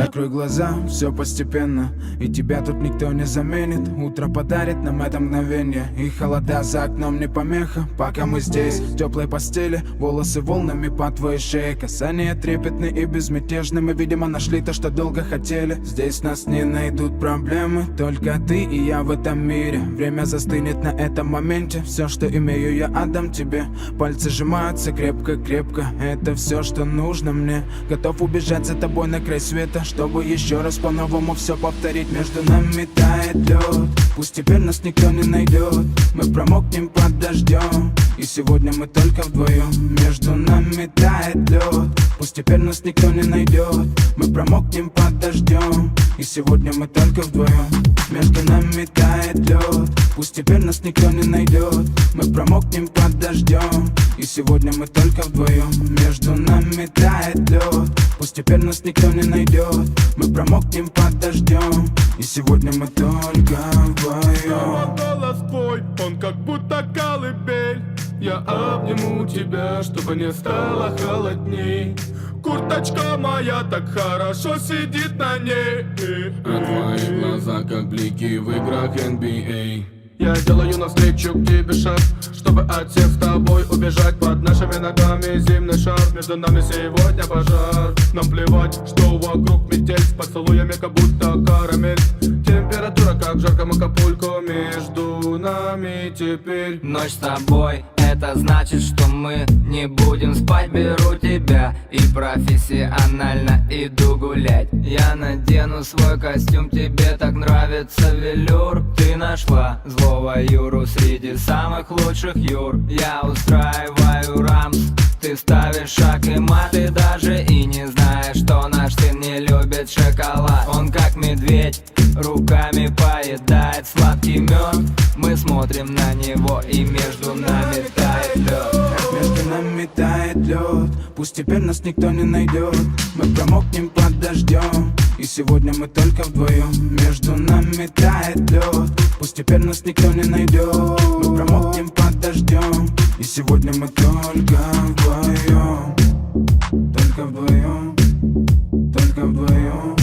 Открой глаза, все постепенно, и тебя тут никто не заменит. Утро подарит нам это мгновение, и холода за окном не помеха. Пока мы здесь, в теплой постели, волосы волнами по твоей шее. Касания трепетны и безмятежны, мы, видимо, нашли то, что долго хотели. Здесь нас не найдут проблемы, только ты и я в этом мире. Время застынет на этом моменте, все, что имею, я отдам тебе. Пальцы сжимаются крепко-крепко, это все, что нужно мне. Готов убежать за тобой на край света, чтобы еще раз по-новому все повторить. Между нами тает лед, пусть теперь нас никто не найдет. Мы промокнем под дождем, и сегодня мы только вдвоем. Между нами тает лед, пусть теперь нас никто не найдет. Мы промокнем под дождем, и сегодня мы только вдвоем. Между нами тает лед, пусть теперь нас никто не найдет. Мы промокнем под дождем, и сегодня мы только вдвоем. Между нами тает лед, пусть теперь нас никто не найдет. Мы промокнем под дождем, и сегодня мы только вдвоем. Голос твой, он как будто колыбель. Я обниму тебя, чтобы не стало холодней. Курточка моя так хорошо сидит на ней. А твои глаза как блики в играх NBA. Я делаю навстречу к тебе шаг, чтобы от всех с тобой убежать. Под нашими ногами зимний шар, между нами сегодня пожар. Нам плевать, что вокруг метель, с поцелуями как будто карамель. Температура как в жарком Акапулько, между нами теперь. Ночь с тобой, это значит, что мы не будем спать. Беру тебя и профессионально иду гулять. Я надену свой костюм, тебе так нравится велюр. Ты нашла злого Юру среди самых лучших Юр. Я устраиваю рамс, ты ставишь шаг и мат. Ты даже и не знаешь, что наш сын не любит шоколад. Он как медведь, руками поедает сладкий мед. Мы смотрим на него, и между нами тает лед. Между нами тает лед, пусть теперь нас никто не найдет. Мы промокнем под дождем, и сегодня мы только вдвоем. Между нами тает лед, пусть теперь нас никто не найдет. Мы промокнем под дождем, и сегодня мы только вдвоем. Только вдвоем, только вдвоем.